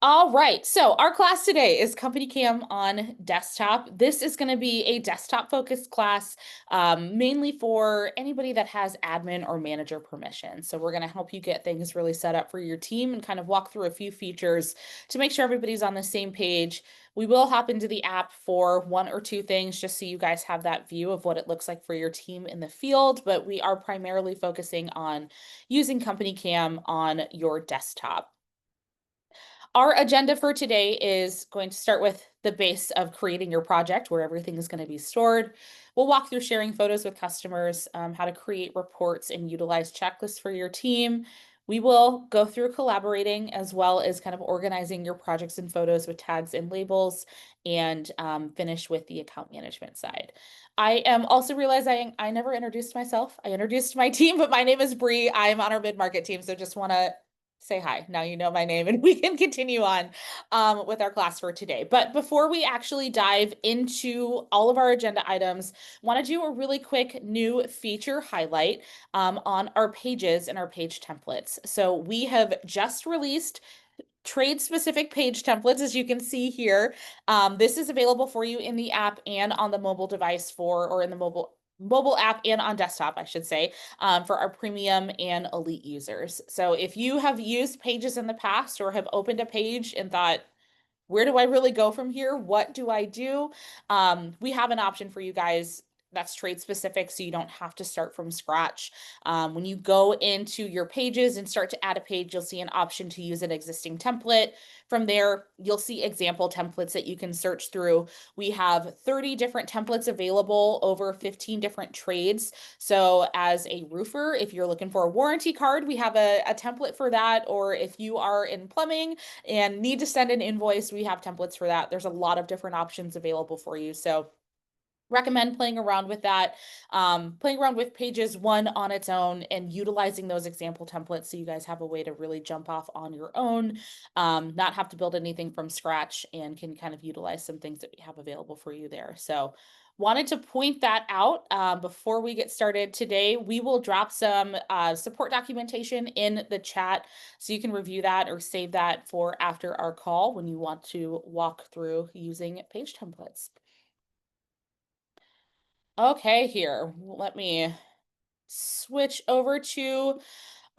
All right, so our class today is CompanyCam on desktop. This is going to be a desktop focused class, mainly for anybody that has admin or manager permission. So we're going to help you get things really set up for your team and kind of walk through a few features to make sure everybody's on the same page. We will hop into the app for one or two things just so you guys have that view of what it looks like for your team in the field, but we are primarily focusing on using CompanyCam on your desktop. Our agenda for today is going to start with the base of creating your project where everything is going to be stored. We'll walk through sharing photos with customers, how to create reports and utilize checklists for your team. We will go through collaborating as well as kind of organizing your projects and photos with tags and labels and finish with the account management side. I am also realizing I never introduced myself. I introduced my team, but my name is Bree. I'm on our mid-market team, so just want to say hi. Now you know my name and we can continue on with our class for today. But before we actually dive into all of our agenda items, want to do a really quick new feature highlight on our pages and our page templates. So we have just released trade specific page templates, as you can see here. This is available for you in the app and on the mobile device or in the mobile app and on desktop, I should say, for our premium and elite users. So if you have used pages in the past or have opened a page and thought, where do I really go from here? What do I do? We have an option for you guys that's trade specific, so you don't have to start from scratch. When you go into your pages and start to add a page, you'll see an option to use an existing template. From there, you'll see example templates that you can search through. We have 30 different templates available over 15 different trades. So as a roofer, if you're looking for a warranty card, we have a template for that. Or if you are in plumbing and need to send an invoice, we have templates for that. There's a lot of different options available for you. So recommend playing around with that, playing around with pages one on its own and utilizing those example templates so you guys have a way to really jump off on your own, not have to build anything from scratch and can kind of utilize some things that we have available for you there. So wanted to point that out before we get started today. We will drop some support documentation in the chat so you can review that or save that for after our call when you want to walk through using page templates. Okay, here, let me switch over to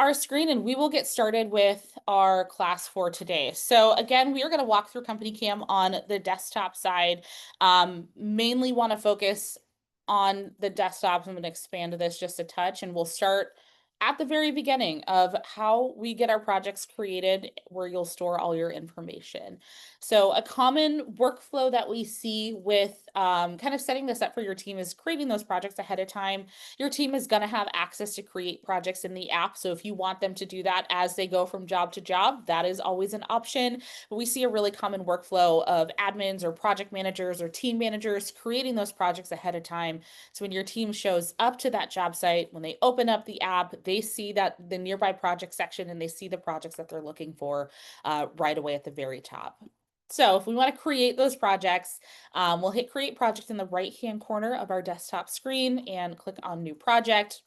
our screen and we will get started with our class for today. So again, we are going to walk through CompanyCam on the desktop side. Mainly want to focus on the desktop. I'm going to expand this just a touch and we'll start at the very beginning of how we get our projects created where you'll store all your information. So a common workflow that we see with kind of setting this up for your team is creating those projects ahead of time. Your team is going to have access to create projects in the app. So if you want them to do that as they go from job to job, that is always an option. But we see a really common workflow of admins or project managers or team managers creating those projects ahead of time. So when your team shows up to that job site, when they open up the app, they see that the nearby project section and they see the projects that they're looking for right away at the very top. So if we want to create those projects, we'll hit create project in the right-hand corner of our desktop screen and click on new project.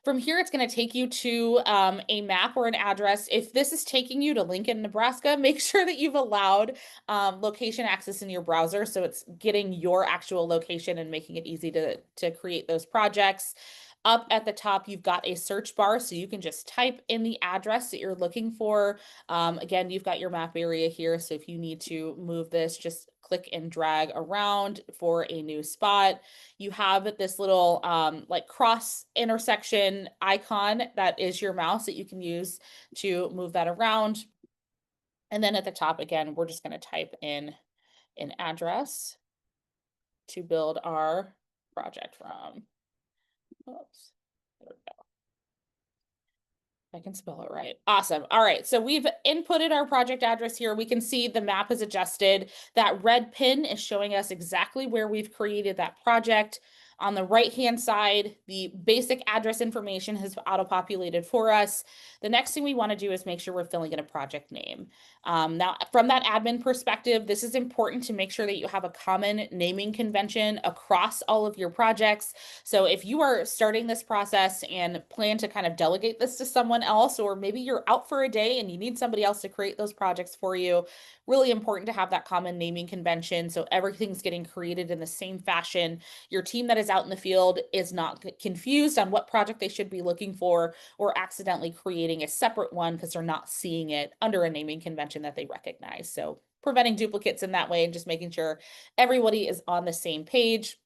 From here, it's going to take you to a map or an address. If this is taking you to Lincoln, Nebraska, make sure that you've allowed location access in your browser so it's getting your actual location and making it easy to create those projects. Up at the top, you've got a search bar, so you can just type in the address that you're looking for. Again, you've got your map area here, so if you need to move this, just click and drag around for a new spot. You have this little like cross intersection icon that is your mouse that you can use to move that around. And then at the top, again, we're just going to type in an address to build our project from. Oops. There we go. I can spell it right. Awesome. All right. So we've inputted our project address here. We can see the map is adjusted. That red pin is showing us exactly where we've created that project. On the right-hand side, the basic address information has auto-populated for us. The next thing we want to do is make sure we're filling in a project name. Now, from that admin perspective, this is important to make sure that you have a common naming convention across all of your projects. So if you are starting this process and plan to kind of delegate this to someone else, or maybe you're out for a day and you need somebody else to create those projects for you, really important to have that common naming convention so everything's getting created in the same fashion. Your team that is out in the field is not confused on what project they should be looking for or accidentally creating a separate one because they're not seeing it under a naming convention that they recognize. So preventing duplicates in that way and just making sure everybody is on the same page.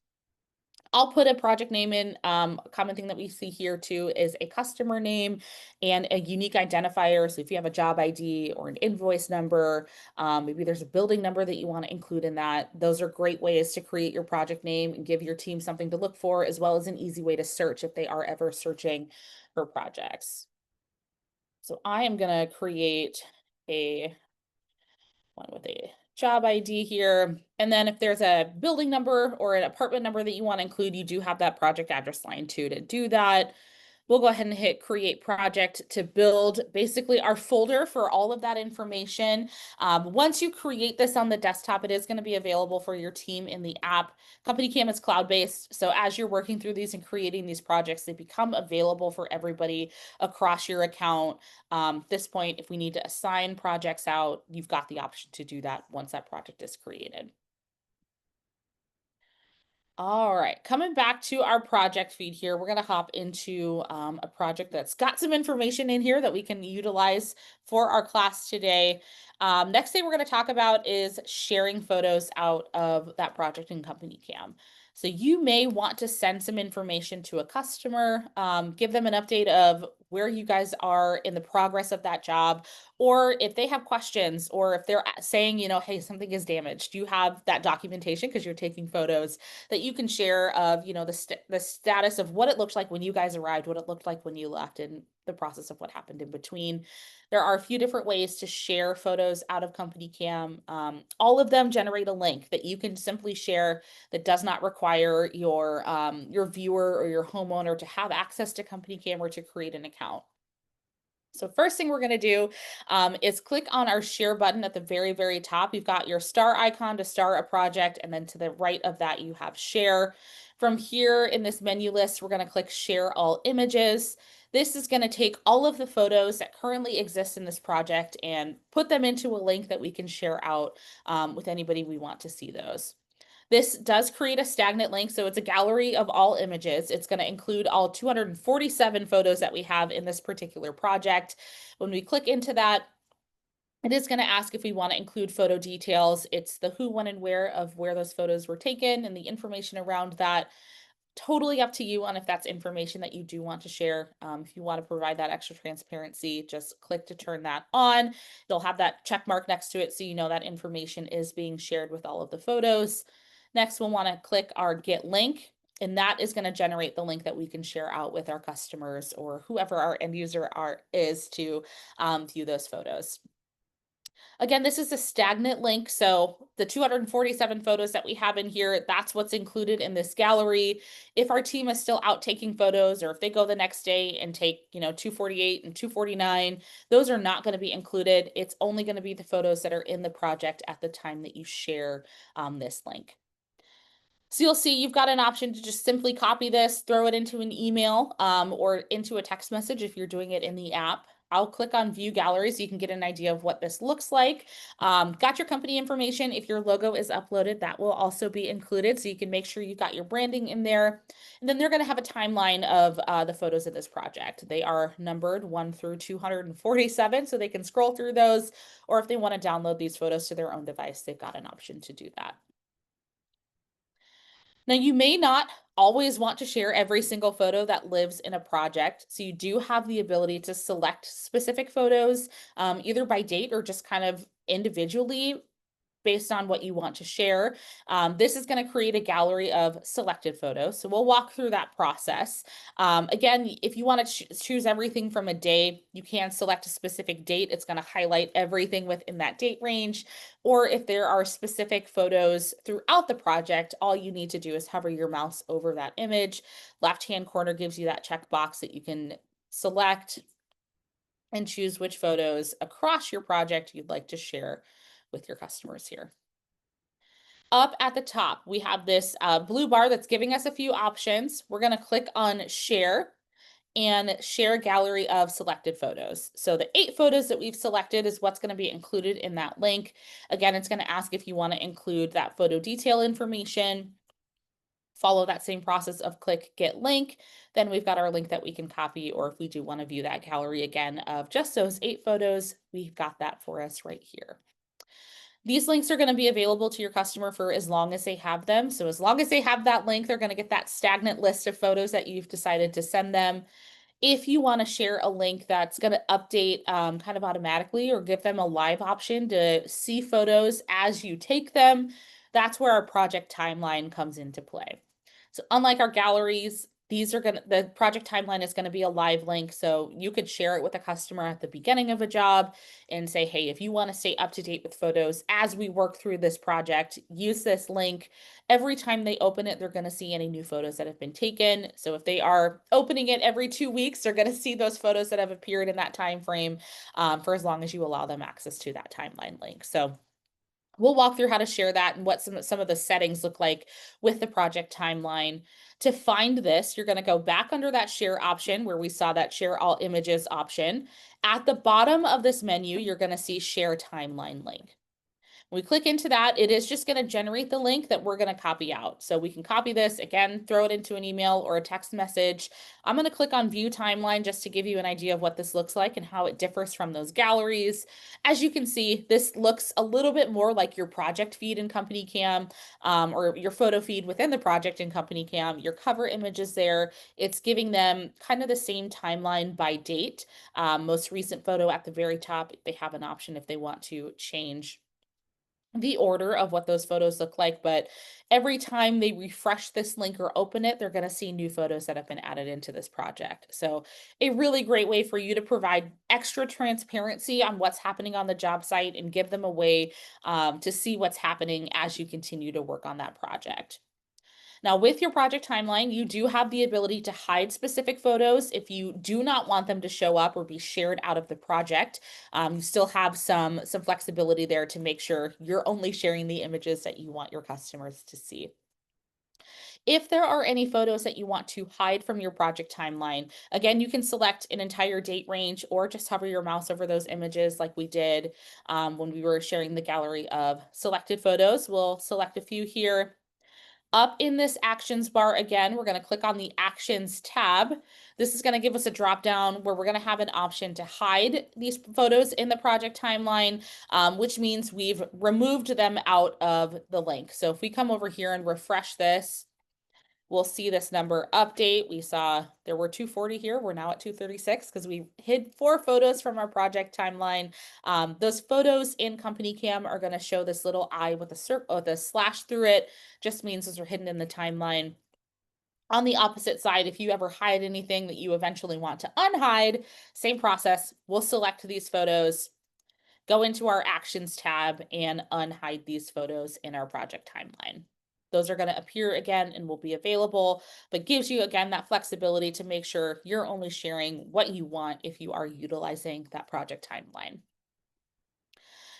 I'll put a project name in. A common thing that we see here too is a customer name and a unique identifier. So if you have a job ID or an invoice number, maybe there's a building number that you want to include in that. Those are great ways to create your project name and give your team something to look for, as well as an easy way to search if they are ever searching for projects. So I am going to create a one with a job ID here. And then if there's a building number or an apartment number that you want to include, you do have that project address line too to do that. We'll go ahead and hit create project to build basically our folder for all of that information. Once you create this on the desktop, it is going to be available for your team in the app. CompanyCam is cloud-based, so as you're working through these and creating these projects, they become available for everybody across your account. At this point, if we need to assign projects out, you've got the option to do that once that project is created. All right, coming back to our project feed here, we're going to hop into a project that's got some information in here that we can utilize for our class today. Next thing we're going to talk about is sharing photos out of that project in CompanyCam. So you may want to send some information to a customer, give them an update of where you guys are in the progress of that job, or if they have questions, or if they're saying, hey, something is damaged, you have that documentation because you're taking photos that you can share of, the status of what it looked like when you guys arrived, what it looked like when you left, and the process of what happened in between. There are a few different ways to share photos out of CompanyCam. All of them generate a link that you can simply share that does not require your viewer or your homeowner to have access to CompanyCam or to create an account. So first thing we're going to do is click on our share button at the very, very top. You've got your star icon to start a project, and then to the right of that, you have share. From here in this menu list, we're going to click share all images. This is going to take all of the photos that currently exist in this project and put them into a link that we can share out with anybody we want to see those. This does create a stagnant link, so it's a gallery of all images. It's going to include all 247 photos that we have in this particular project. When we click into that, it is going to ask if we want to include photo details. It's the who, when, and where of where those photos were taken and the information around that. Totally up to you on if that's information that you do want to share. If you want to provide that extra transparency, just click to turn that on. It'll have that check mark next to it so you know that information is being shared with all of the photos. Next, we'll want to click our get link, and that is going to generate the link that we can share out with our customers or whoever our end user is to view those photos. Again, this is a stagnant link, so the 247 photos that we have in here, that's what's included in this gallery. If our team is still out taking photos, or if they go the next day and take, 248 and 249, those are not going to be included. It's only going to be the photos that are in the project at the time that you share this link. So you'll see you've got an option to just simply copy this, throw it into an email or into a text message if you're doing it in the app. I'll click on view gallery so you can get an idea of what this looks like. Got your company information. If your logo is uploaded, that will also be included. So you can make sure you got your branding in there. And then they're going to have a timeline of the photos of this project. They are numbered 1 through 247, so they can scroll through those. Or if they want to download these photos to their own device, they've got an option to do that. Now, you may not always want to share every single photo that lives in a project. So you do have the ability to select specific photos, either by date or just kind of individually based on what you want to share. This is going to create a gallery of selected photos. So we'll walk through that process. Again, if you want to choose everything from a day, you can select a specific date. It's going to highlight everything within that date range. Or if there are specific photos throughout the project, all you need to do is hover your mouse over that image. Left-hand corner gives you that checkbox that you can select and choose which photos across your project you'd like to share with your customers here. Up at the top, we have this blue bar that's giving us a few options. We're going to click on share and share gallery of selected photos. So the 8 photos that we've selected is what's going to be included in that link. Again, it's going to ask if you want to include that photo detail information. Follow that same process of click get link. Then we've got our link that we can copy, or if we do want to view that gallery again of just those 8 photos, we've got that for us right here. These links are going to be available to your customer for as long as they have them. So as long as they have that link, they're going to get that stagnant list of photos that you've decided to send them. If you want to share a link that's going to update kind of automatically, or give them a live option to see photos as you take them, that's where our project timeline comes into play. So unlike our galleries, the project timeline is going to be a live link. So you could share it with a customer at the beginning of a job and say, hey, if you want to stay up to date with photos as we work through this project, use this link. Every time they open it, they're going to see any new photos that have been taken. So if they are opening it every 2 weeks, they're going to see those photos that have appeared in that time frame for as long as you allow them access to that timeline link. So we'll walk through how to share that and what some of the settings look like with the project timeline. To find this, you're going to go back under that share option where we saw that share all images option. At the bottom of this menu, you're going to see share timeline link. When we click into that, it is just going to generate the link that we're going to copy out. So we can copy this, again, throw it into an email or a text message. I'm going to click on view timeline just to give you an idea of what this looks like and how it differs from those galleries. As you can see, this looks a little bit more like your project feed in CompanyCam, or your photo feed within the project in CompanyCam. Your cover image is there. It's giving them kind of the same timeline by date. Most recent photo at the very top, they have an option if they want to change the order of what those photos look like, but every time they refresh this link or open it, they're going to see new photos that have been added into this project. So a really great way for you to provide extra transparency on what's happening on the job site and give them a way to see what's happening as you continue to work on that project. Now, with your project timeline, you do have the ability to hide specific photos if you do not want them to show up or be shared out of the project. You still have some flexibility there to make sure you're only sharing the images that you want your customers to see. If there are any photos that you want to hide from your project timeline, again, you can select an entire date range or just hover your mouse over those images like we did when we were sharing the gallery of selected photos. We'll select a few here. Up in this actions bar again, we're going to click on the actions tab. This is going to give us a drop down where we're going to have an option to hide these photos in the project timeline, which means we've removed them out of the link. So if we come over here and refresh this, we'll see this number update. We saw there were 240 here. We're now at 236 because we hid 4 photos from our project timeline. Those photos in CompanyCam are going to show this little eye with a circle, with a slash through it. Just means those are hidden in the timeline. On the opposite side, if you ever hide anything that you eventually want to unhide, same process. We'll select these photos, go into our actions tab, and unhide these photos in our project timeline. Those are going to appear again and will be available, but gives you again that flexibility to make sure you're only sharing what you want if you are utilizing that project timeline.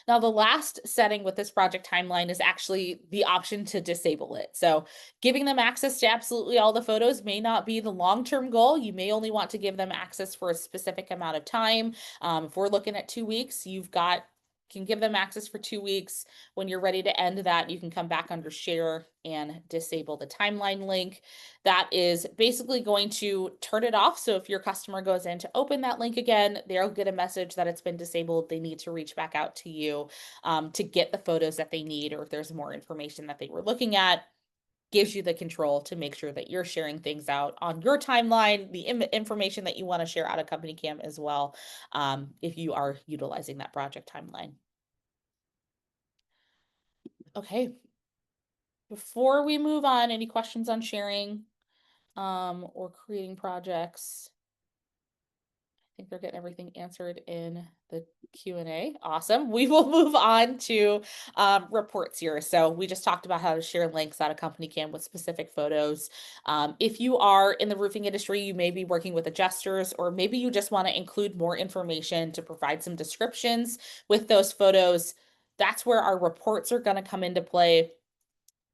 Now, the last setting with this project timeline is actually the option to disable it. So giving them access to absolutely all the photos may not be the long-term goal. You may only want to give them access for a specific amount of time. If we're looking at 2 weeks, can give them access for 2 weeks. When you're ready to end that, you can come back under share and disable the timeline link. That is basically going to turn it off. So if your customer goes in to open that link again, they'll get a message that it's been disabled. They need to reach back out to you to get the photos that they need, or if there's more information that they were looking at. Gives you the control to make sure that you're sharing things out on your timeline, the information that you want to share out of CompanyCam as well, if you are utilizing that project timeline. Okay. Before we move on, any questions on sharing or creating projects? I think they're getting everything answered in the Q&A. Awesome. We will move on to reports here. So we just talked about how to share links out of CompanyCam with specific photos. If you are in the roofing industry, you may be working with adjusters, or maybe you just want to include more information to provide some descriptions with those photos. That's where our reports are going to come into play.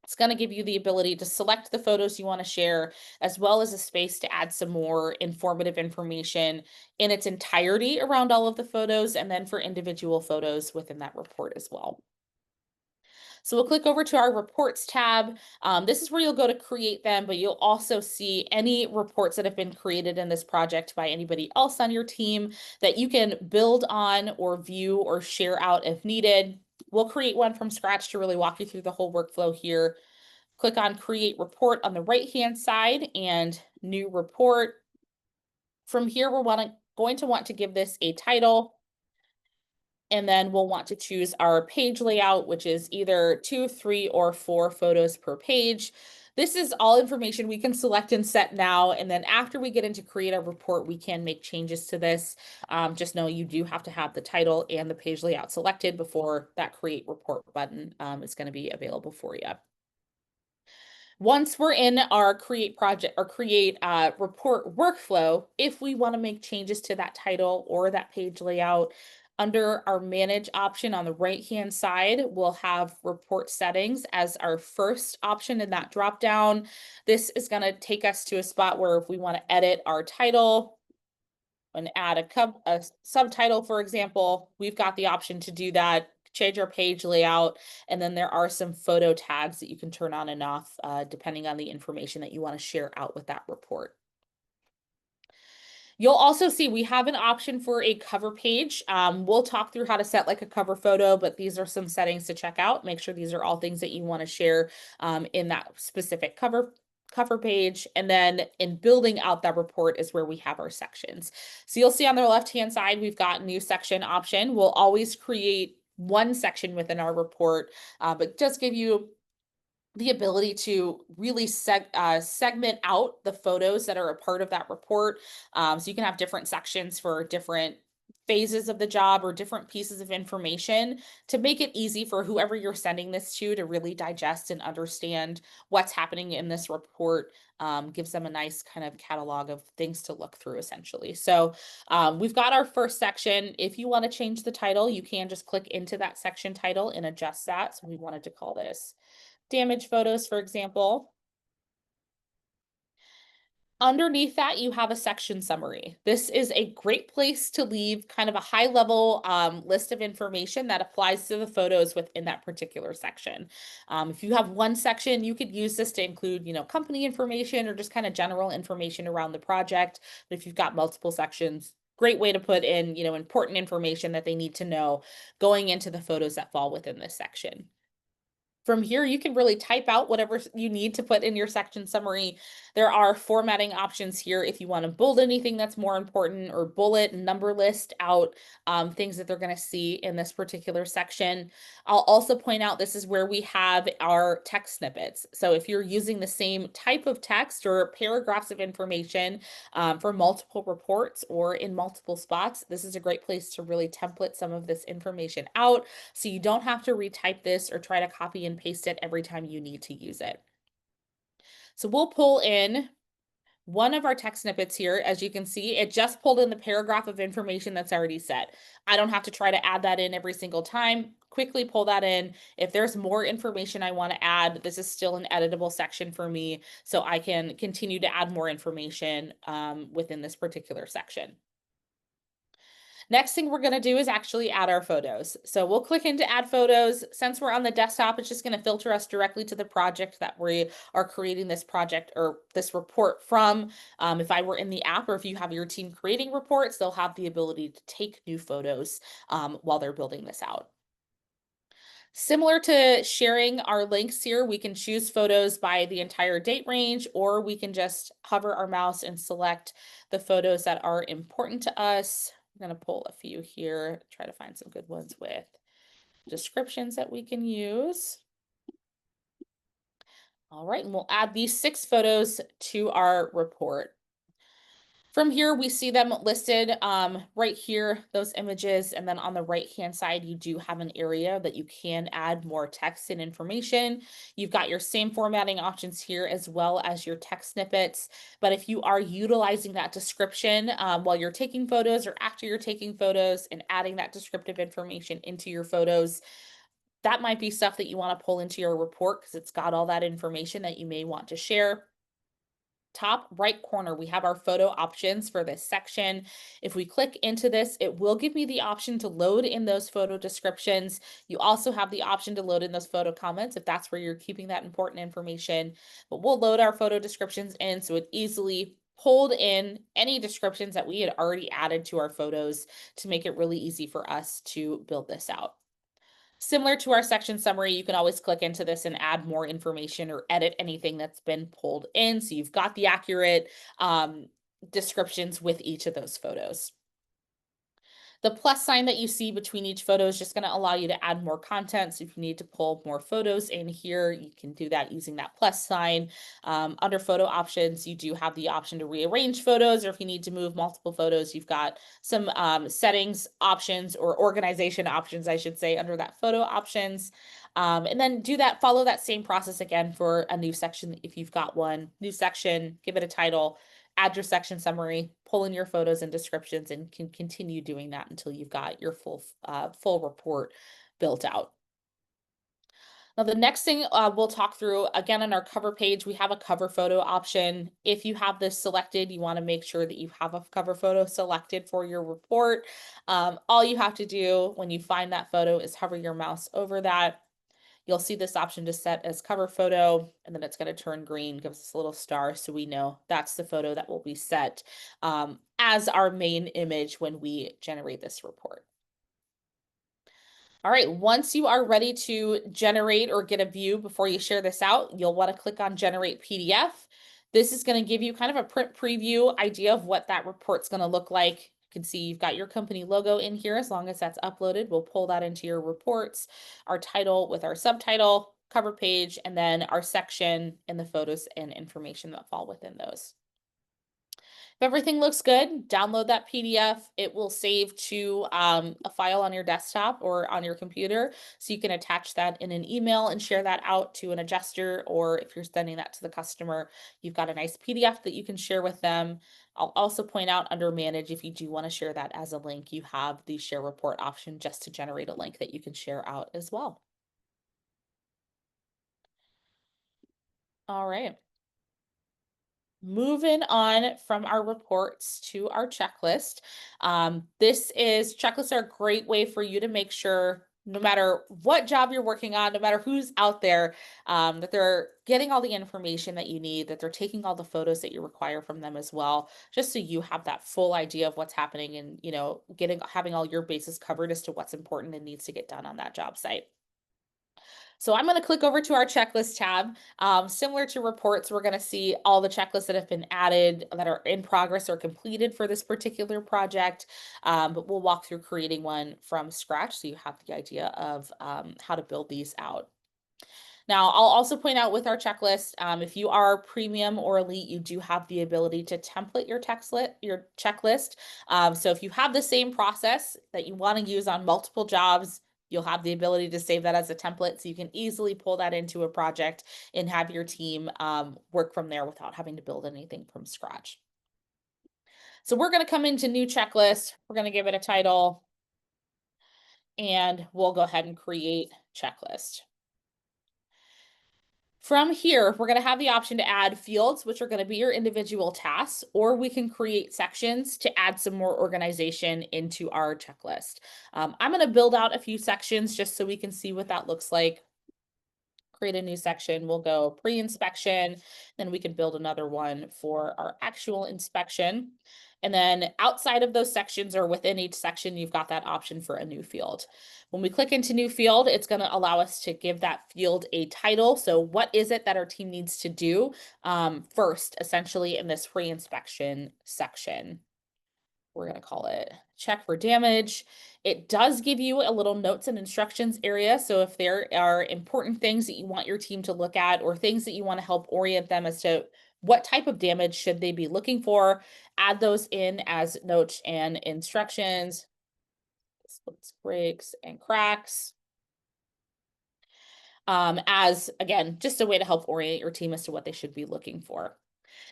It's going to give you the ability to select the photos you want to share, as well as a space to add some more informative information in its entirety around all of the photos, and then for individual photos within that report as well. So we'll click over to our reports tab. This is where you'll go to create them, but you'll also see any reports that have been created in this project by anybody else on your team that you can build on or view or share out if needed. We'll create one from scratch to really walk you through the whole workflow here. Click on create report on the right-hand side and new report. From here, we're going to want to give this a title, and then we'll want to choose our page layout, which is either 2, 3, or 4 photos per page. This is all information we can select and set now, and then after we get into create a report, we can make changes to this. Just know you do have to have the title and the page layout selected before that create report button is going to be available for you. Once we're in our create project or create report workflow, if we want to make changes to that title or that page layout, under our manage option on the right hand side, we'll have report settings as our first option in that drop down. This is going to take us to a spot where if we want to edit our title and add a subtitle, for example, we've got the option to do that, change our page layout, and then there are some photo tags that you can turn on and off depending on the information that you want to share out with that report. You'll also see we have an option for a cover page. We'll talk through how to set like a cover photo, but these are some settings to check out. Make sure these are all things that you want to share in that specific cover page. And then in building out that report is where we have our sections. So you'll see on the left-hand side, we've got new section option. We'll always create one section within our report, but just give you the ability to really segment out the photos that are a part of that report. So you can have different sections for different phases of the job or different pieces of information to make it easy for whoever you're sending this to really digest and understand what's happening in this report. Gives them a nice kind of catalog of things to look through essentially. So we've got our first section. If you want to change the title, you can just click into that section title and adjust that. So we wanted to call this damage photos, for example. Underneath that, you have a section summary. This is a great place to leave kind of a high level list of information that applies to the photos within that particular section. If you have one section, you could use this to include, company information or just kind of general information around the project. But if you've got multiple sections, great way to put in, important information that they need to know going into the photos that fall within this section. From here, you can really type out whatever you need to put in your section summary. There are formatting options here if you want to bold anything that's more important or bullet and number list out things that they're going to see in this particular section. I'll also point out this is where we have our text snippets. So if you're using the same type of text or paragraphs of information for multiple reports or in multiple spots, this is a great place to really template some of this information out so you don't have to retype this or try to copy and paste it every time you need to use it. So we'll pull in one of our text snippets here. As you can see, it just pulled in the paragraph of information that's already set. I don't have to try to add that in every single time. Quickly pull that in. If there's more information I want to add, this is still an editable section for me, so I can continue to add more information within this particular section. Next thing we're going to do is actually add our photos. So we'll click into add photos. Since we're on the desktop, it's just going to filter us directly to the project that we are creating this project or this report from. If I were in the app or if you have your team creating reports, they'll have the ability to take new photos while they're building this out. Similar to sharing our links here, we can choose photos by the entire date range, or we can just hover our mouse and select the photos that are important to us. I'm going to pull a few here, try to find some good ones with descriptions that we can use. All right, and we'll add these 6 photos to our report. From here, we see them listed right here, those images. And then on the right-hand side, you do have an area that you can add more text and information. You've got your same formatting options here as well as your text snippets. But if you are utilizing that description while you're taking photos or after you're taking photos and adding that descriptive information into your photos, that might be stuff that you want to pull into your report because it's got all that information that you may want to share. Top right corner, we have our photo options for this section. If we click into this, it will give me the option to load in those photo descriptions. You also have the option to load in those photo comments if that's where you're keeping that important information. But we'll load our photo descriptions in so it easily pulled in any descriptions that we had already added to our photos to make it really easy for us to build this out. Similar to our section summary, you can always click into this and add more information or edit anything that's been pulled in. So you've got the accurate descriptions with each of those photos. The plus sign that you see between each photo is just going to allow you to add more content. So if you need to pull more photos in here, you can do that using that plus sign. Under photo options, you do have the option to rearrange photos, or if you need to move multiple photos, you've got some settings options or organization options, I should say, under that photo options. And then follow that same process again for a new section. If you've got one new section, give it a title, add your section summary, pull in your photos and descriptions, and can continue doing that until you've got your full report built out. Now, the next thing we'll talk through, again, on our cover page, we have a cover photo option. If you have this selected, you want to make sure that you have a cover photo selected for your report. All you have to do when you find that photo is hover your mouse over that. You'll see this option to set as cover photo, and then it's going to turn green, gives us a little star so we know that's the photo that will be set as our main image when we generate this report. All right, once you are ready to generate or get a view before you share this out, you'll want to click on Generate PDF. This is going to give you kind of a print preview idea of what that report's going to look like. You can see you've got your company logo in here. As long as that's uploaded, we'll pull that into your reports, our title with our subtitle, cover page, and then our section and the photos and information that fall within those. If everything looks good, download that PDF. It will save to a file on your desktop or on your computer. So you can attach that in an email and share that out to an adjuster, or if you're sending that to the customer, you've got a nice PDF that you can share with them. I'll also point out under Manage, if you do want to share that as a link, you have the share report option just to generate a link that you can share out as well. All right. Moving on from our reports to our checklist. Checklists are a great way for you to make sure no matter what job you're working on, no matter who's out there, that they're getting all the information that you need, that they're taking all the photos that you require from them as well, just so you have that full idea of what's happening and, having all your bases covered as to what's important and needs to get done on that job site. So I'm going to click over to our checklist tab. Similar to reports, we're going to see all the checklists that have been added, that are in progress or completed for this particular project. But we'll walk through creating one from scratch so you have the idea of how to build these out. Now, I'll also point out with our checklist, if you are premium or elite, you do have the ability to template your checklist. So if you have the same process that you want to use on multiple jobs, you'll have the ability to save that as a template so you can easily pull that into a project and have your team work from there without having to build anything from scratch. So we're going to come into new checklist. We're going to give it a title, and we'll go ahead and create checklist. From here, we're going to have the option to add fields, which are going to be your individual tasks, or we can create sections to add some more organization into our checklist. I'm going to build out a few sections just so we can see what that looks like. Create a new section. We'll go pre-inspection, then we can build another one for our actual inspection. And then outside of those sections or within each section, you've got that option for a new field. When we click into new field, it's going to allow us to give that field a title. So what is it that our team needs to do first, essentially, in this pre-inspection section? We're going to call it check for damage. It does give you a little notes and instructions area. So if there are important things that you want your team to look at or things that you want to help orient them as to what type of damage should they be looking for, add those in as notes and instructions. Splits, breaks, and cracks. As again, just a way to help orient your team as to what they should be looking for.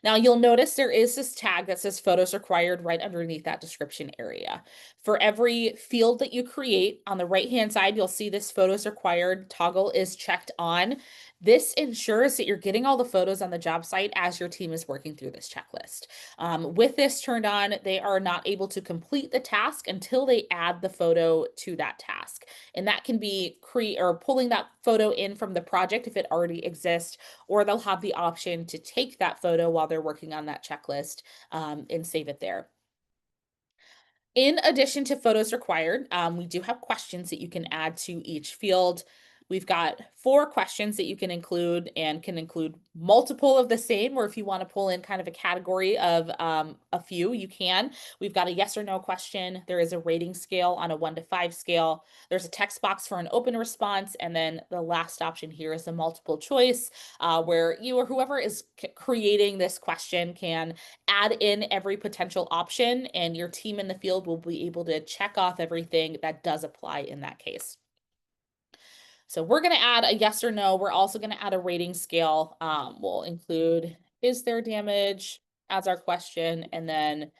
Now you'll notice there is this tag that says photos required right underneath that description area. For every field that you create on the right-hand side, you'll see this photos required toggle is checked on. This ensures that you're getting all the photos on the job site as your team is working through this checklist. With this turned on, they are not able to complete the task until they add the photo to that task. And that can be pulling that photo in from the project if it already exists, or they'll have the option to take that photo while they're working on that checklist and save it there. In addition to photos required, we do have questions that you can add to each field. We've got 4 questions that you can include and can include multiple of the same, or if you want to pull in kind of a category of a few, you can. We've got a yes or no question. There is a rating scale on a 1 to 5 scale. There's a text box for an open response. And then the last option here is a multiple choice where you or whoever is creating this question can add in every potential option, and your team in the field will be able to check off everything that does apply in that case. So we're going to add a yes or no. We're also going to add a rating scale. We'll include, is there damage as our question, and then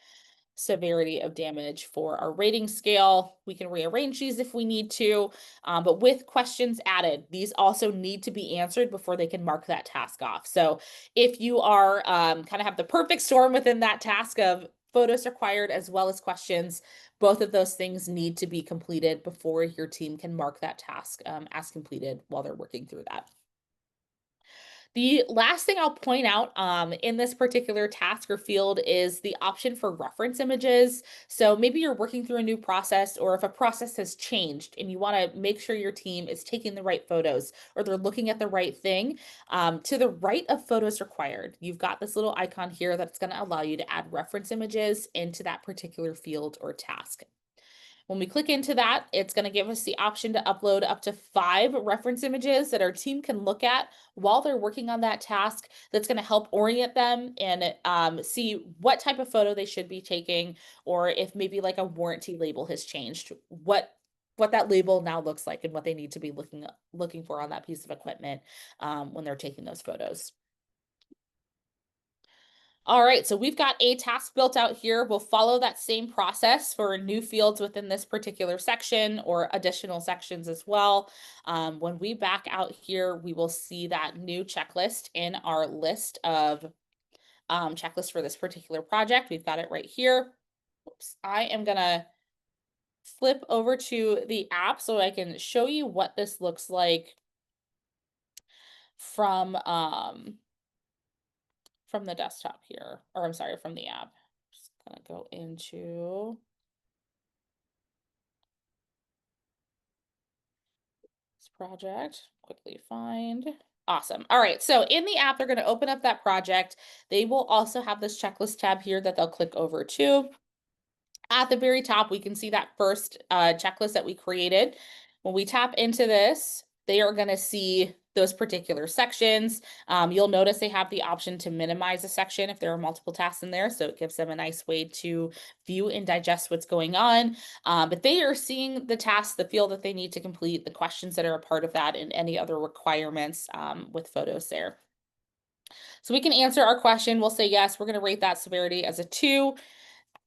severity of damage for our rating scale. We can rearrange these if we need to, but with questions added, these also need to be answered before they can mark that task off. So if you are kind of have the perfect storm within that task of photos required as well as questions, both of those things need to be completed before your team can mark that task as completed while they're working through that. The last thing I'll point out in this particular task or field is the option for reference images. So maybe you're working through a new process, or if a process has changed and you want to make sure your team is taking the right photos or they're looking at the right thing. To the right of photos required, you've got this little icon here that's going to allow you to add reference images into that particular field or task. When we click into that, it's going to give us the option to upload up to 5 reference images that our team can look at while they're working on that task. That's going to help orient them and see what type of photo they should be taking, or if maybe like a warranty label has changed, what that label now looks like and what they need to be looking for on that piece of equipment when they're taking those photos. All right, so we've got a task built out here. We'll follow that same process for new fields within this particular section or additional sections as well. When we back out here, we will see that new checklist in our list of checklists for this particular project. We've got it right here. Oops, I am gonna flip over to the app so I can show you what this looks like from the desktop here, or I'm sorry, from the app. Just gonna go into this project, quickly find. Awesome. All right, so in the app, they're gonna open up that project. They will also have this checklist tab here that they'll click over to. At the very top, we can see that first checklist that we created. When we tap into this, they are going to see those particular sections. You'll notice they have the option to minimize a section if there are multiple tasks in there, so it gives them a nice way to view and digest what's going on. But they are seeing the tasks, the field that they need to complete, the questions that are a part of that, and any other requirements with photos there. So we can answer our question. We'll say yes, we're going to rate that severity as a 2.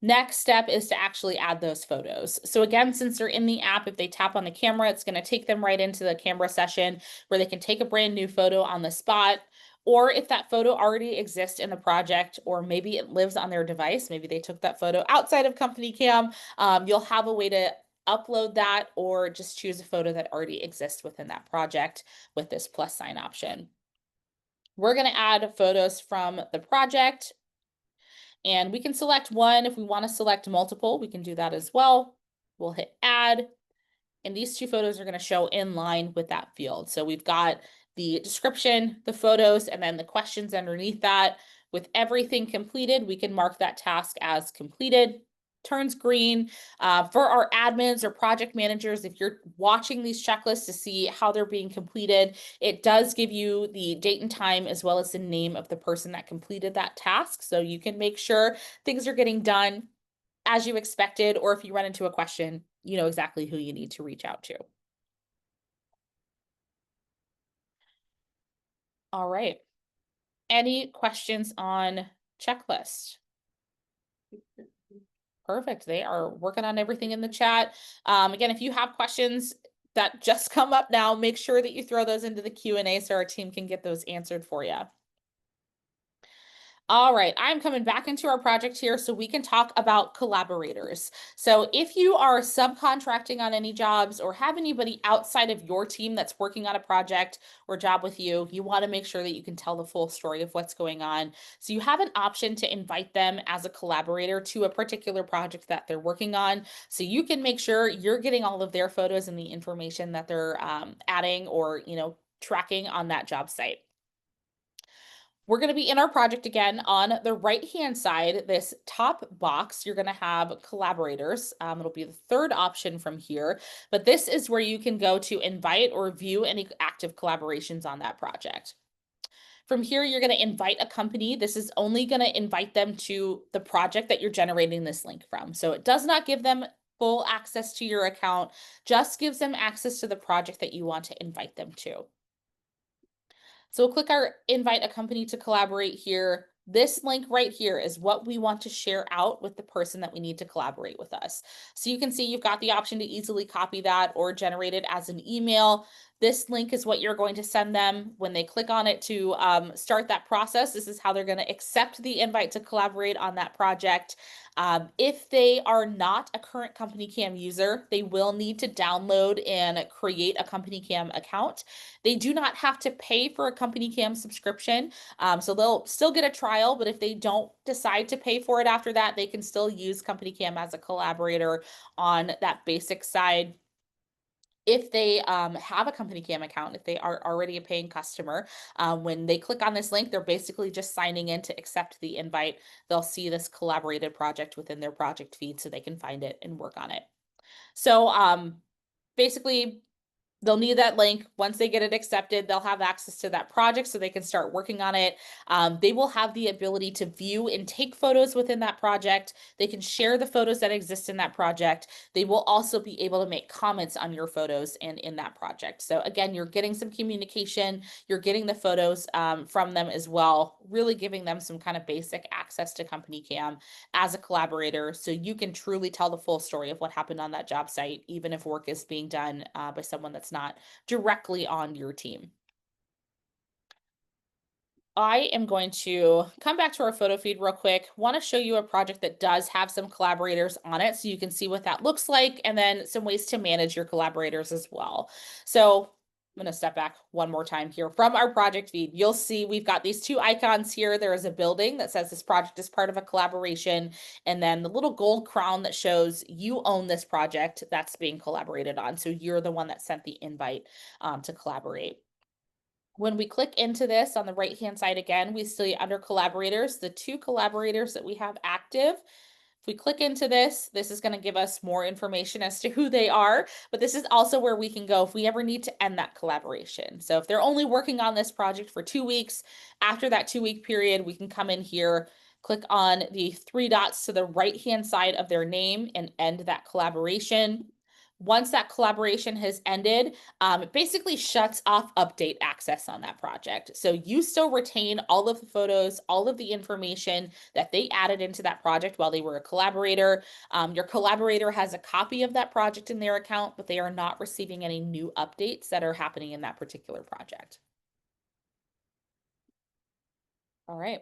Next step is to actually add those photos. So again, since they're in the app, if they tap on the camera, it's going to take them right into the camera session where they can take a brand new photo on the spot. Or if that photo already exists in the project, or maybe it lives on their device, maybe they took that photo outside of CompanyCam, you'll have a way to upload that or just choose a photo that already exists within that project with this plus sign option. We're going to add photos from the project. And we can select one. If we want to select multiple, we can do that as well. We'll hit add. And these 2 photos are going to show in line with that field. So we've got the description, the photos, and then the questions underneath that. With everything completed, we can mark that task as completed. turns green. For our admins or project managers, if you're watching these checklists to see how they're being completed, it does give you the date and time as well as the name of the person that completed that task. So you can make sure things are getting done as you expected, or if you run into a question, you know exactly who you need to reach out to. All right. Any questions on checklist? Perfect. They are working on everything in the chat. Again, if you have questions that just come up now, make sure that you throw those into the Q&A so our team can get those answered for you. All right, I'm coming back into our project here so we can talk about collaborators. So if you are subcontracting on any jobs or have anybody outside of your team that's working on a project or job with you, you want to make sure that you can tell the full story of what's going on. So you have an option to invite them as a collaborator to a particular project that they're working on. So you can make sure you're getting all of their photos and the information that they're adding or, tracking on that job site. We're going to be in our project again. On the right-hand side, this top box, you're going to have collaborators. It'll be the third option from here, but this is where you can go to invite or view any active collaborations on that project. From here, you're going to invite a company. This is only going to invite them to the project that you're generating this link from. So it does not give them full access to your account, just gives them access to the project that you want to invite them to. So we'll click our invite a company to collaborate here. This link right here is what we want to share out with the person that we need to collaborate with us. So you can see you've got the option to easily copy that or generate it as an email. This link is what you're going to send them when they click on it to start that process. This is how they're going to accept the invite to collaborate on that project. If they are not a current CompanyCam user, they will need to download and create a CompanyCam account. They do not have to pay for a CompanyCam subscription, so they'll still get a trial, but if they don't decide to pay for it after that, they can still use CompanyCam as a collaborator on that basic side. If they have a CompanyCam account, if they are already a paying customer, when they click on this link, they're basically just signing in to accept the invite. They'll see this collaborated project within their project feed so they can find it and work on it. So basically, they'll need that link. Once they get it accepted, they'll have access to that project so they can start working on it. They will have the ability to view and take photos within that project. They can share the photos that exist in that project. They will also be able to make comments on your photos and in that project. So again, you're getting some communication, you're getting the photos from them as well, really giving them some kind of basic access to CompanyCam as a collaborator so you can truly tell the full story of what happened on that job site, even if work is being done by someone that's not directly on your team. I am going to come back to our photo feed real quick. Want to show you a project that does have some collaborators on it so you can see what that looks like and then some ways to manage your collaborators as well. So I'm going to step back one more time here from our project feed. You'll see we've got these two icons here. There is a building that says this project is part of a collaboration, and then the little gold crown that shows you own this project that's being collaborated on. So you're the one that sent the invite to collaborate. When we click into this on the right-hand side again, we see under collaborators, the two collaborators that we have active. If we click into this, this is going to give us more information as to who they are, but this is also where we can go if we ever need to end that collaboration. So if they're only working on this project for 2 weeks, after that 2-week period, we can come in here, click on the 3 dots to the right-hand side of their name and end that collaboration. Once that collaboration has ended, it basically shuts off update access on that project. So you still retain all of the photos, all of the information that they added into that project while they were a collaborator. Your collaborator has a copy of that project in their account, but they are not receiving any new updates that are happening in that particular project. All right.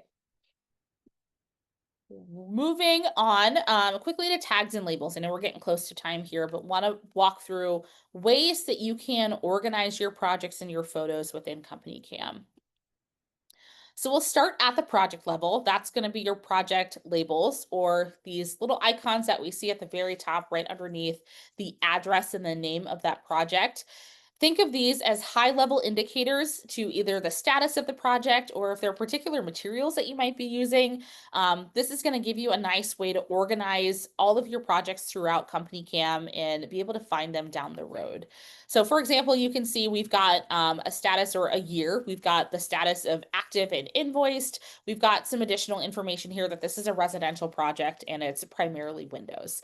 Moving on quickly to tags and labels. I know we're getting close to time here, but want to walk through ways that you can organize your projects and your photos within CompanyCam. So we'll start at the project level. That's going to be your project labels, or these little icons that we see at the very top right underneath the address and the name of that project. Think of these as high-level indicators to either the status of the project or if there are particular materials that you might be using. This is going to give you a nice way to organize all of your projects throughout CompanyCam and be able to find them down the road. So for example, you can see we've got a status or a year. We've got the status of active and invoiced. We've got some additional information here that this is a residential project and it's primarily windows.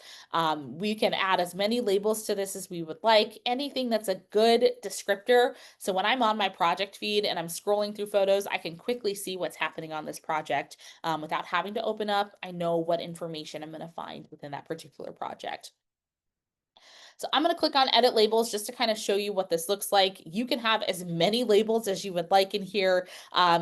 We can add as many labels to this as we would like, anything that's a good descriptor. So when I'm on my project feed and I'm scrolling through photos, I can quickly see what's happening on this project without having to open up. I know what information I'm going to find within that particular project. So I'm going to click on edit labels just to kind of show you what this looks like. You can have as many labels as you would like in here.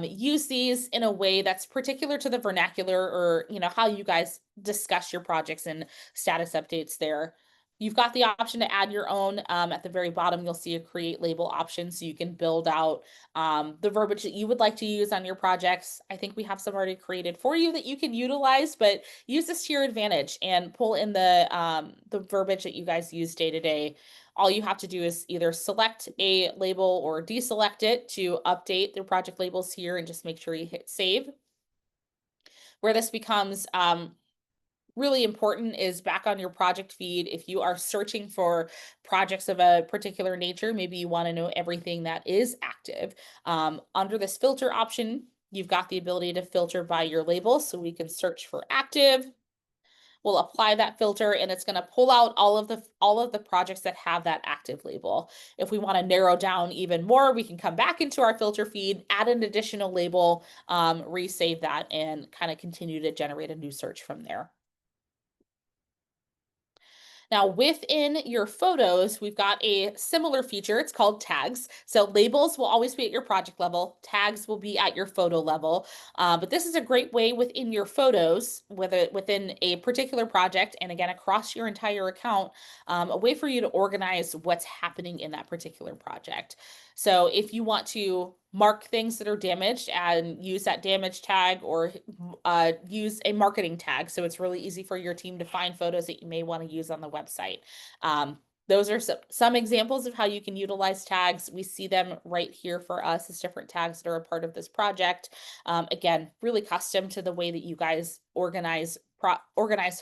Use these in a way that's particular to the vernacular or, how you guys discuss your projects and status updates there. You've got the option to add your own. At the very bottom, you'll see a create label option so you can build out the verbiage that you would like to use on your projects. I think we have some already created for you that you can utilize, but use this to your advantage and pull in the verbiage that you guys use day to day. All you have to do is either select a label or deselect it to update the project labels here and just make sure you hit save. Where this becomes really important is back on your project feed. If you are searching for projects of a particular nature, maybe you want to know everything that is active. Under this filter option, you've got the ability to filter by your label. So we can search for active. We'll apply that filter and it's going to pull out all of the projects that have that active label. If we want to narrow down even more, we can come back into our filter feed, add an additional label, resave that, and kind of continue to generate a new search from there. Now within your photos, we've got a similar feature. It's called tags. So labels will always be at your project level. Tags will be at your photo level. But this is a great way within your photos, whether within a particular project, and again, across your entire account, a way for you to organize what's happening in that particular project. So if you want to mark things that are damaged and use that damage tag or use a marketing tag. So it's really easy for your team to find photos that you may want to use on the website. Those are some examples of how you can utilize tags. We see them right here for us as different tags that are a part of this project. Again, really custom to the way that you guys organize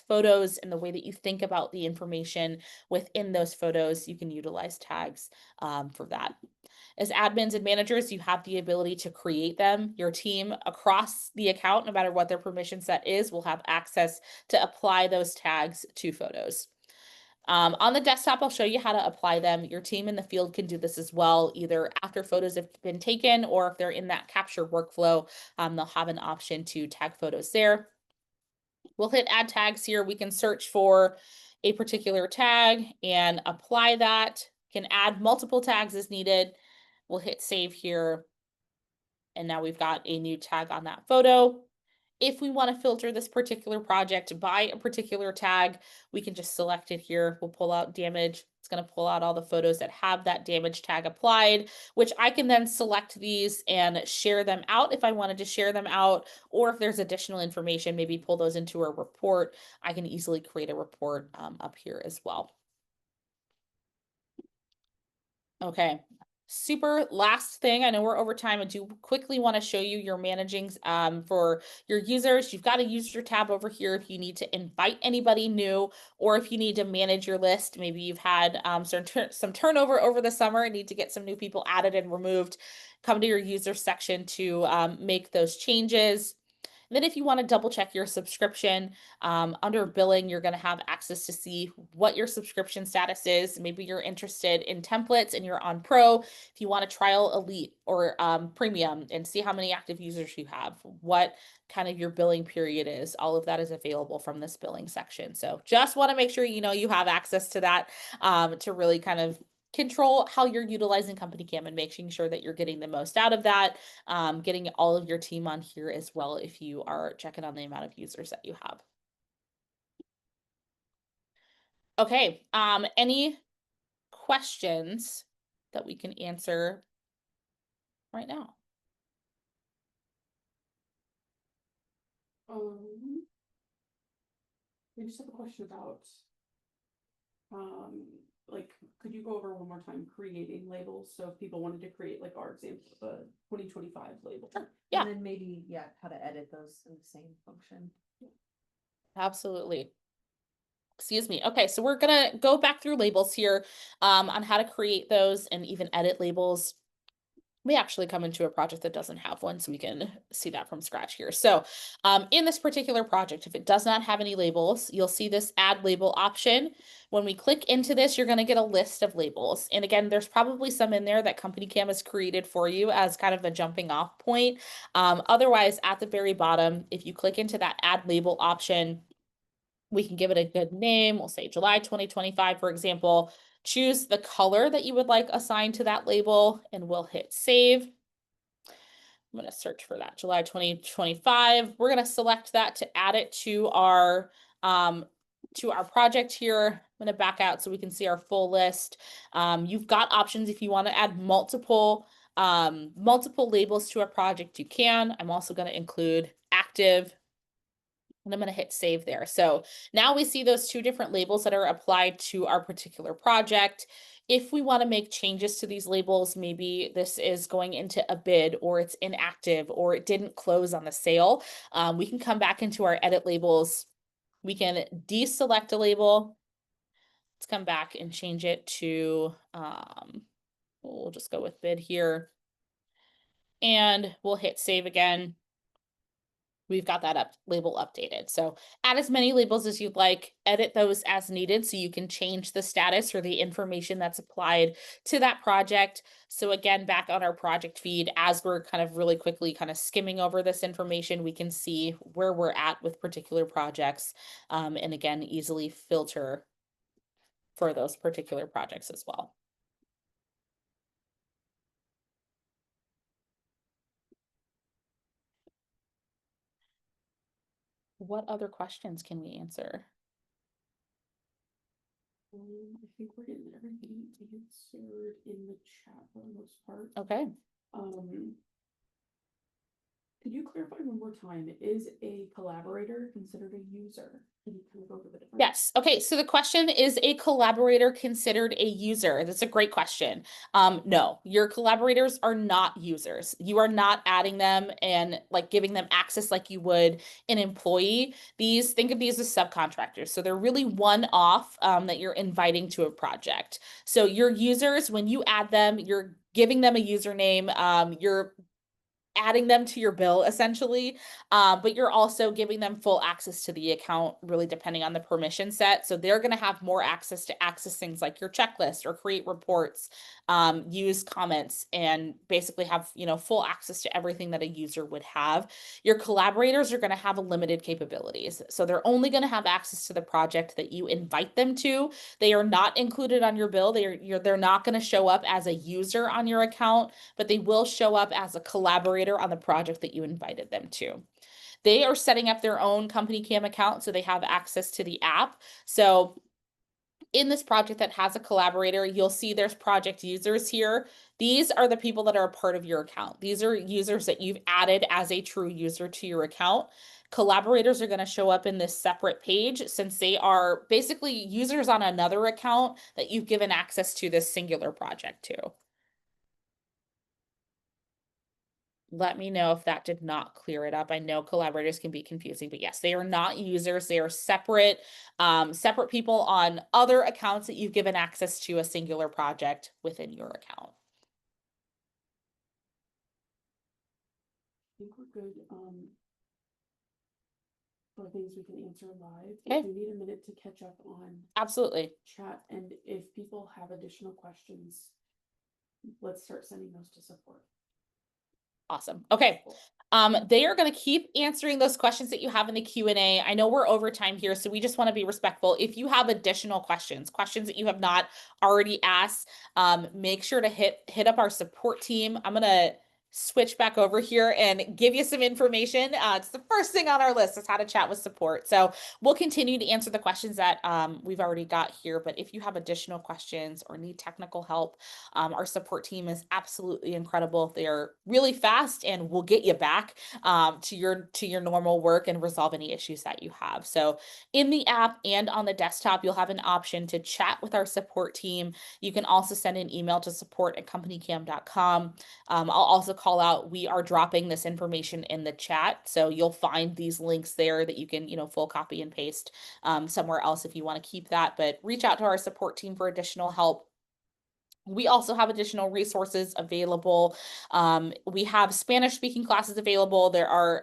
photos and the way that you think about the information within those photos. You can utilize tags for that. As admins and managers, you have the ability to create them. Your team across the account, no matter what their permission set is, will have access to apply those tags to photos. On the desktop, I'll show you how to apply them. Your team in the field can do this as well, either after photos have been taken or if they're in that capture workflow, they'll have an option to tag photos there. We'll hit add tags here. We can search for a particular tag and apply that. Can add multiple tags as needed. We'll hit save here. And now we've got a new tag on that photo. If we want to filter this particular project by a particular tag, we can just select it here. We'll pull out damage. It's going to pull out all the photos that have that damage tag applied, which I can then select these and share them out if I wanted to share them out, or if there's additional information, maybe pull those into a report. I can easily create a report up here as well. Okay, super last thing. I know we're over time. I do quickly want to show you your managing for your users. You've got a user tab over here if you need to invite anybody new or if you need to manage your list. Maybe you've had some turnover over the summer and need to get some new people added and removed. Come to your user section to make those changes. And then if you want to double check your subscription, under billing, you're going to have access to see what your subscription status is. Maybe you're interested in templates and you're on Pro. If you want to trial Elite or Premium and see how many active users you have, what kind of your billing period is, all of that is available from this billing section. So just want to make sure you have access to that to really kind of control how you're utilizing CompanyCam and making sure that you're getting the most out of that, getting all of your team on here as well if you are checking on the amount of users that you have. Okay, any questions that we can answer right now? We just have a question about like, could you go over one more time creating labels? So if people wanted to create like our example of a 2025 label. Yeah. And then maybe, yeah, how to edit those in the same function. Absolutely. Excuse me. Okay, so we're gonna go back through labels here on how to create those and even edit labels. We actually come into a project that doesn't have one, so we can see that from scratch here. So in this particular project, if it does not have any labels, you'll see this add label option. When we click into this, you're going to get a list of labels. And again, there's probably some in there that CompanyCam has created for you as kind of a jumping off point. Otherwise, at the very bottom, if you click into that add label option, we can give it a good name. We'll say July 2025, for example. Choose the color that you would like assigned to that label, and we'll hit save. I'm going to search for that July 2025. We're going to select that to add it to our project here. I'm going to back out so we can see our full list. You've got options if you want to add multiple labels to a project, you can. I'm also going to include active, and I'm going to hit save there. So now we see those two different labels that are applied to our particular project. If we want to make changes to these labels, maybe this is going into a bid, or it's inactive, or it didn't close on the sale, we can come back into our edit labels. We can deselect a label. Let's come back and change it to, we'll just go with bid here. And we'll hit save again. We've got that label updated. So add as many labels as you'd like, edit those as needed so you can change the status or the information that's applied to that project. So again, back on our project feed, as we're kind of really quickly kind of skimming over this information, we can see where we're at with particular projects, and again, easily filter for those particular projects as well. What other questions can we answer? I think we're getting everything answered in the chat for the most part. Okay. Could you clarify one more time? Is a collaborator considered a user? Can you kind of go over the difference? Yes. Okay. So the question is a collaborator considered a user? That's a great question. No, your collaborators are not users. You are not adding them and like giving them access like you would an employee. Think of these as subcontractors. So they're really one-off that you're inviting to a project. So your users, when you add them, you're giving them a username. You're adding them to your bill essentially, but you're also giving them full access to the account, really depending on the permission set. So they're going to have more access to access things like your checklist or create reports, use comments, and basically have, full access to everything that a user would have. Your collaborators are going to have limited capabilities. So they're only going to have access to the project that you invite them to. They are not included on your bill. They're not going to show up as a user on your account, but they will show up as a collaborator on the project that you invited them to. They are setting up their own CompanyCam account, so they have access to the app. So in this project that has a collaborator, you'll see there's project users here. These are the people that are a part of your account. These are users that you've added as a true user to your account. Collaborators are going to show up in this separate page since they are basically users on another account that you've given access to this singular project to. Let me know if that did not clear it up. I know collaborators can be confusing, but yes, they are not users. They are separate people on other accounts that you've given access to a singular project within your account. I think we're good. For things we can answer live. Okay. We need a minute to catch up on Absolutely. chat, and if people have additional questions, let's start sending those to support. Awesome. Okay. They are going to keep answering those questions that you have in the Q&A. I know we're over time here, so we just want to be respectful. If you have additional questions that you have not already asked, make sure to hit up our support team. I'm going to switch back over here and give you some information. It's the first thing on our list is how to chat with support. So we'll continue to answer the questions that we've already got here. But if you have additional questions or need technical help, our support team is absolutely incredible. They're really fast and will get you back to your normal work and resolve any issues that you have. So in the app and on the desktop, you'll have an option to chat with our support team. You can also send an email to support@companycam.com. I'll also call out, we are dropping this information in the chat. So you'll find these links there that you can, full copy and paste somewhere else if you want to keep that, but reach out to our support team for additional help. We also have additional resources available. We have Spanish speaking classes available. There are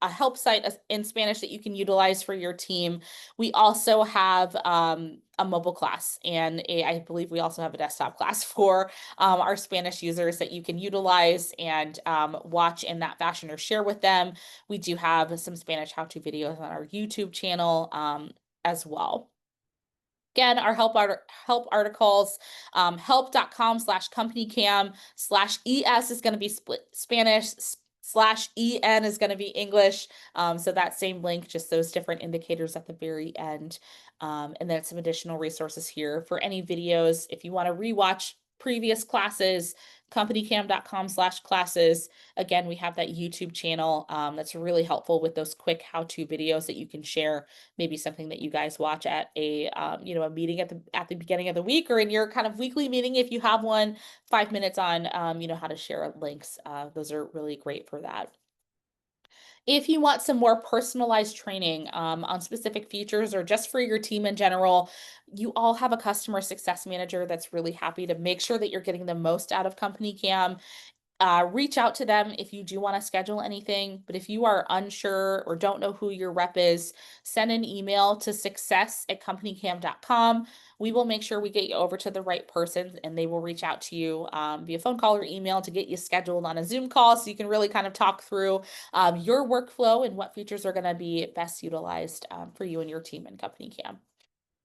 a help site in Spanish that you can utilize for your team. We also have a mobile class, and I believe we also have a desktop class for our Spanish users that you can utilize and watch in that fashion or share with them. We do have some Spanish how-to videos on our YouTube channel as well. Again, our help articles, help.com/companycam/ES is going to be split Spanish, /EN is going to be English. So that same link, just those different indicators at the very end. And then some additional resources here for any videos. If you want to rewatch previous classes, companycam.com/classes. Again, we have that YouTube channel that's really helpful with those quick how-to videos that you can share. Maybe something that you guys watch at a a meeting at the beginning of the week, or in your kind of weekly meeting if you have one. 5 minutes on how to share links. Those are really great for that. If you want some more personalized training on specific features or just for your team in general, you all have a customer success manager that's really happy to make sure that you're getting the most out of CompanyCam. Reach out to them if you do want to schedule anything. But if you are unsure or don't know who your rep is, send an email to success@companycam.com. We will make sure we get you over to the right person, and they will reach out to you via phone call or email to get you scheduled on a Zoom call so you can really kind of talk through your workflow and what features are going to be best utilized for you and your team in CompanyCam.